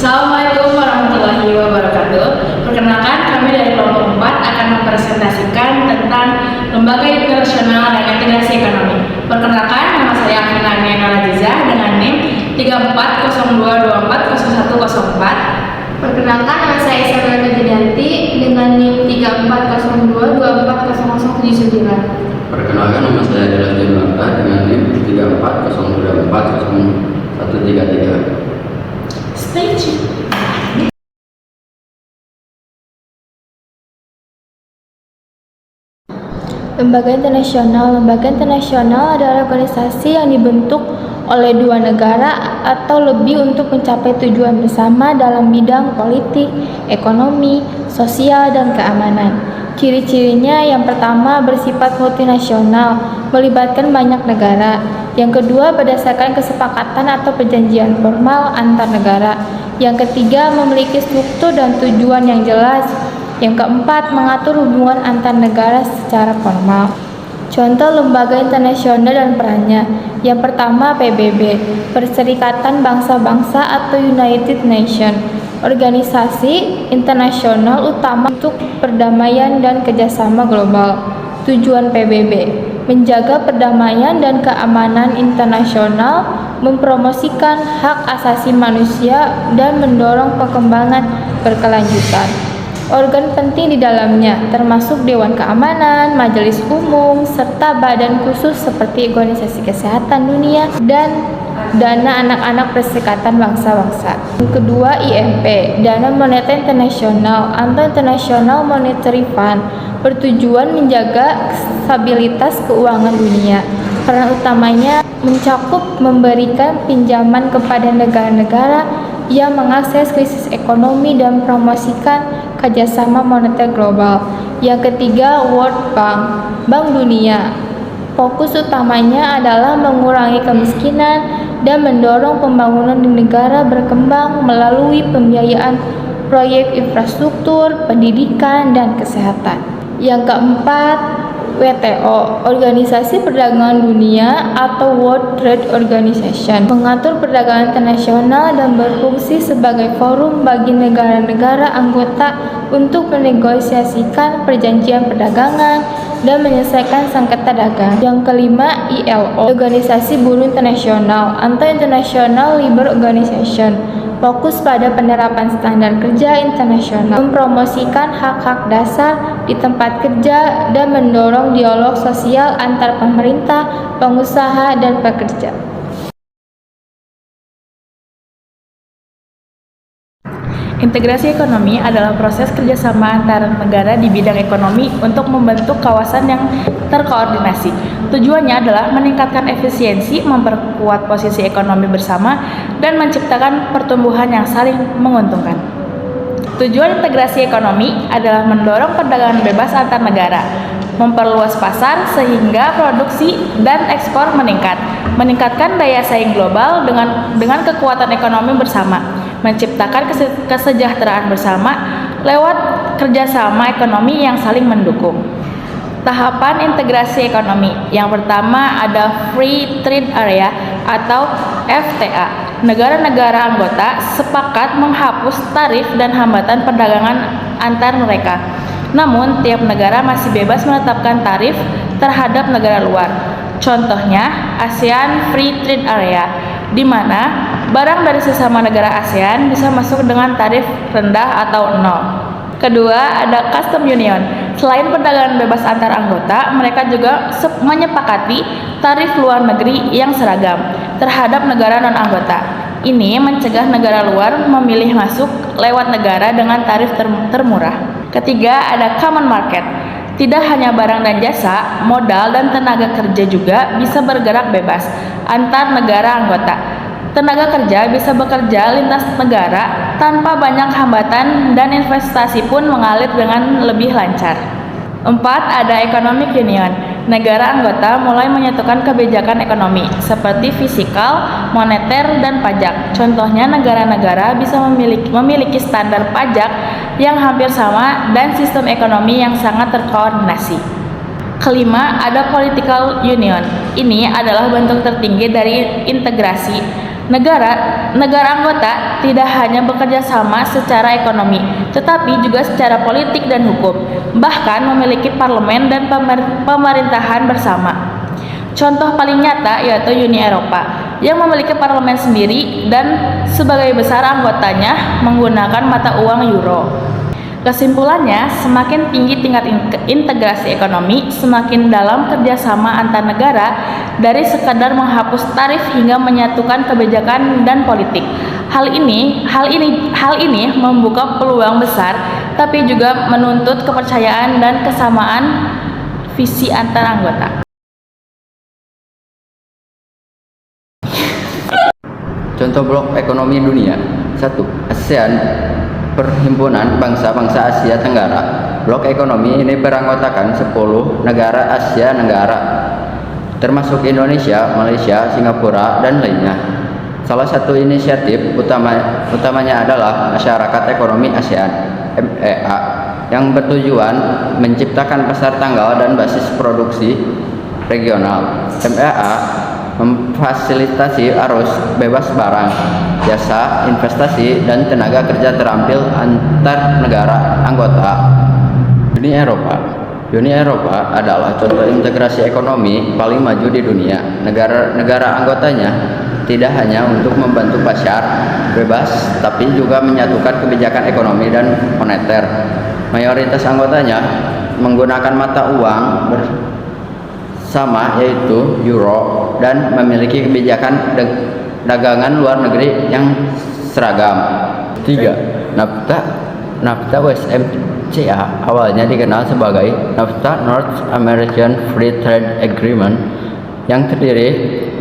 Assalamualaikum warahmatullahi wabarakatuh. Perkenalkan, kami dari kelompok 4 akan mempresentasikan tentang Lembaga Internasional dan Integrasi Ekonomi. Perkenalkan, nama saya Afina Nalajiza dengan NIM 3402240104. Perkenalkan, nama saya Isabella Judianti dengan NIM 3402240079. Perkenalkan, nama saya Adalah Jumlanta dengan NIM 3402240133. Stay tuned. Lembaga internasional adalah organisasi yang dibentuk oleh dua negara atau lebih untuk mencapai tujuan bersama dalam bidang politik, ekonomi, sosial, dan keamanan. Ciri-cirinya yang pertama bersifat multinasional, melibatkan banyak negara. Yang kedua berdasarkan kesepakatan atau perjanjian formal antar negara. Yang ketiga memiliki struktur dan tujuan yang jelas. Yang keempat mengatur hubungan antar negara secara formal. Contoh lembaga internasional dan perannya. Yang pertama PBB, Perserikatan Bangsa-Bangsa atau United Nations, organisasi internasional utama untuk perdamaian dan kerjasama global. Tujuan PBB, menjaga perdamaian dan keamanan internasional, mempromosikan hak asasi manusia, dan mendorong perkembangan berkelanjutan. Organ penting di dalamnya termasuk Dewan Keamanan, Majelis Umum, serta badan khusus seperti Organisasi Kesehatan Dunia dan Dana Anak-anak Perserikatan Bangsa-Bangsa. Yang kedua IMF, Dana Moneter Internasional atau International Monetary Fund, bertujuan menjaga stabilitas keuangan dunia. Peran utamanya mencakup memberikan pinjaman kepada negara-negara yang mengakses krisis ekonomi dan promosikan kerjasama moneter global. Yang ketiga World Bank, Bank Dunia. Fokus utamanya adalah mengurangi kemiskinan dan mendorong pembangunan di negara berkembang melalui pembiayaan proyek infrastruktur, pendidikan, dan kesehatan. Yang keempat WTO, Organisasi Perdagangan Dunia atau World Trade Organization, mengatur perdagangan internasional dan berfungsi sebagai forum bagi negara-negara anggota untuk menegosiasikan perjanjian perdagangan dan menyelesaikan sengketa dagang. Yang kelima ILO, Organisasi Buruh Internasional atau International Labour Organization, fokus pada penerapan standar kerja internasional, mempromosikan hak-hak dasar di tempat kerja, dan mendorong dialog sosial antar pemerintah, pengusaha, dan pekerja. Integrasi ekonomi adalah proses kerjasama antara negara di bidang ekonomi untuk membentuk kawasan yang terkoordinasi. Tujuannya adalah meningkatkan efisiensi, memperkuat posisi ekonomi bersama, dan menciptakan pertumbuhan yang saling menguntungkan. Tujuan integrasi ekonomi adalah mendorong perdagangan bebas antar negara, memperluas pasar sehingga produksi dan ekspor meningkat, meningkatkan daya saing global dengan kekuatan ekonomi bersama, menciptakan kesejahteraan bersama lewat kerjasama ekonomi yang saling mendukung. Tahapan integrasi ekonomi. Yang pertama ada Free Trade Area atau FTA. Negara-negara anggota sepakat menghapus tarif dan hambatan perdagangan antar mereka. Namun, tiap negara masih bebas menetapkan tarif terhadap negara luar. Contohnya, ASEAN Free Trade Area, di mana barang dari sesama negara ASEAN bisa masuk dengan tarif rendah atau nol. Kedua, ada Custom Union. Selain perdagangan bebas antar anggota, mereka juga menyepakati tarif luar negeri yang seragam terhadap negara non-anggota. Ini mencegah negara luar memilih masuk lewat negara dengan tarif termurah. Ketiga, ada Common Market. Tidak hanya barang dan jasa, modal dan tenaga kerja juga bisa bergerak bebas antar negara anggota. Tenaga kerja bisa bekerja lintas negara tanpa banyak hambatan dan investasi pun mengalir dengan lebih lancar. 4. Ada Economic Union. Negara anggota mulai menyatukan kebijakan ekonomi seperti fiskal, moneter, dan pajak. Contohnya negara-negara bisa memiliki standar pajak yang hampir sama dan sistem ekonomi yang sangat terkoordinasi. Kelima, ada Political Union. Ini adalah bentuk tertinggi dari integrasi Negara anggota tidak hanya bekerja sama secara ekonomi, tetapi juga secara politik dan hukum, bahkan memiliki parlemen dan pemerintahan bersama. Contoh paling nyata yaitu Uni Eropa, yang memiliki parlemen sendiri dan sebagai besar anggotanya menggunakan mata uang euro. Kesimpulannya, semakin tinggi tingkat integrasi ekonomi, semakin dalam kerjasama antar negara, dari sekadar menghapus tarif hingga menyatukan kebijakan dan politik. Hal ini membuka peluang besar, tapi juga menuntut kepercayaan dan kesamaan visi antar anggota. Contoh blok ekonomi dunia. 1. ASEAN, Perhimpunan Bangsa-Bangsa Asia Tenggara. Blok ekonomi ini beranggotakan 10 negara Asia Tenggara, termasuk Indonesia, Malaysia, Singapura, dan lainnya. Salah satu inisiatif utamanya adalah Masyarakat Ekonomi ASEAN (MEA) yang bertujuan menciptakan pasar tanggal dan basis produksi regional. MEA memfasilitasi arus bebas barang, jasa, investasi, dan tenaga kerja terampil antar negara anggota. Uni Eropa adalah contoh integrasi ekonomi paling maju di dunia. Negara anggotanya tidak hanya untuk membantu pasar bebas, tapi juga menyatukan kebijakan ekonomi dan moneter. Mayoritas anggotanya menggunakan mata uang sama, yaitu euro, dan memiliki kebijakan dagangan luar negeri yang seragam. 3. NAFTA USMCA awalnya dikenal sebagai NAFTA North American Free Trade Agreement, yang terdiri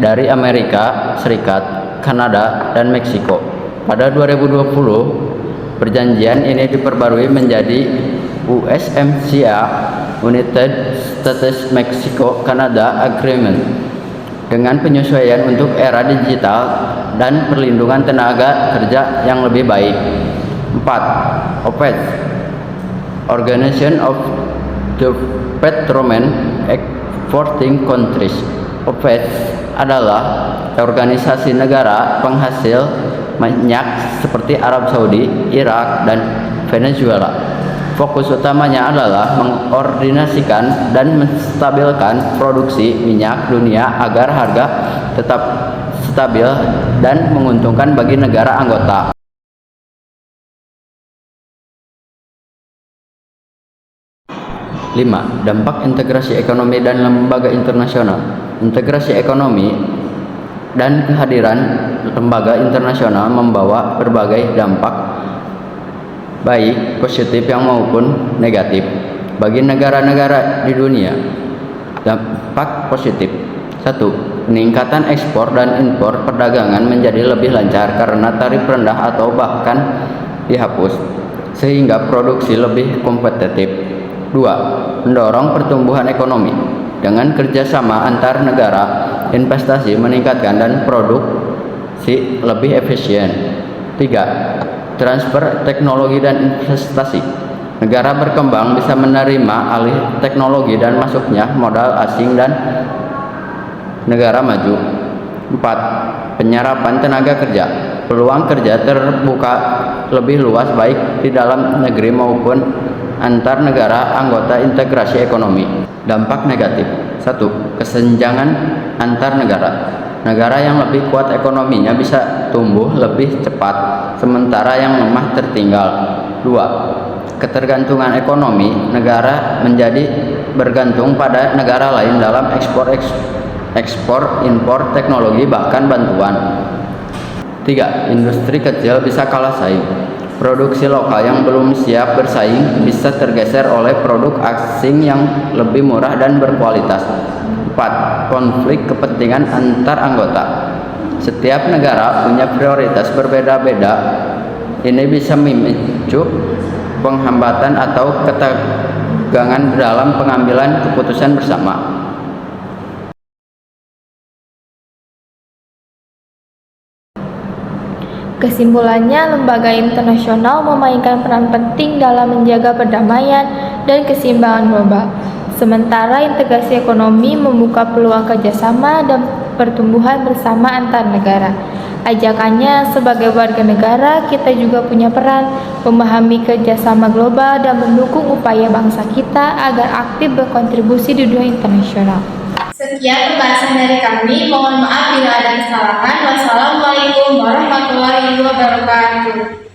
dari Amerika Serikat, Kanada, dan Meksiko. Pada 2020, perjanjian ini diperbarui menjadi USMCA United States Mexico Canada Agreement dengan penyesuaian untuk era digital dan perlindungan tenaga kerja yang lebih baik. 4. OPEC, Organization of the Petroleum Exporting Countries. OPEC adalah organisasi negara penghasil minyak seperti Arab Saudi, Irak, dan Venezuela. Fokus utamanya adalah mengkoordinasikan dan menstabilkan produksi minyak dunia agar harga tetap stabil dan menguntungkan bagi negara anggota. 5. Dampak integrasi ekonomi dan lembaga internasional. Integrasi ekonomi dan kehadiran lembaga internasional membawa berbagai dampak, baik positif yang maupun negatif, bagi negara-negara di dunia. Dampak positif. 1. Peningkatan ekspor dan impor perdagangan menjadi lebih lancar karena tarif rendah atau bahkan dihapus, sehingga produksi lebih kompetitif. 2. Mendorong pertumbuhan ekonomi. Dengan kerjasama antar negara, investasi meningkatkan dan produksi lebih efisien. 3. Transfer teknologi dan investasi. Negara berkembang bisa menerima alih teknologi dan masuknya modal asing dan negara maju. 4. Penyerapan tenaga kerja. Peluang kerja terbuka lebih luas baik di dalam negeri maupun antar negara anggota integrasi ekonomi. Dampak negatif. 1. Kesenjangan antar negara. Negara yang lebih kuat ekonominya bisa tumbuh lebih cepat, sementara yang lemah tertinggal. 2. Ketergantungan ekonomi. Negara menjadi bergantung pada negara lain dalam ekspor, impor teknologi, bahkan bantuan. 3. Industri kecil bisa kalah saing. Produksi lokal yang belum siap bersaing bisa tergeser oleh produk asing yang lebih murah dan berkualitas. 4. Konflik kepentingan antar anggota. Setiap negara punya prioritas berbeda-beda. Ini bisa memicu penghambatan atau ketegangan dalam pengambilan keputusan bersama. Kesimpulannya, lembaga internasional memainkan peran penting dalam menjaga perdamaian dan keseimbangan global. Sementara integrasi ekonomi membuka peluang kerjasama dan pertumbuhan bersama antar negara. Ajakannya, sebagai warga negara, kita juga punya peran memahami kerjasama global dan mendukung upaya bangsa kita agar aktif berkontribusi di dunia internasional. Sekian pembahasan dari kami. Mohon maaf bila ada kesalahan. Wassalamualaikum warahmatullahi wabarakatuh.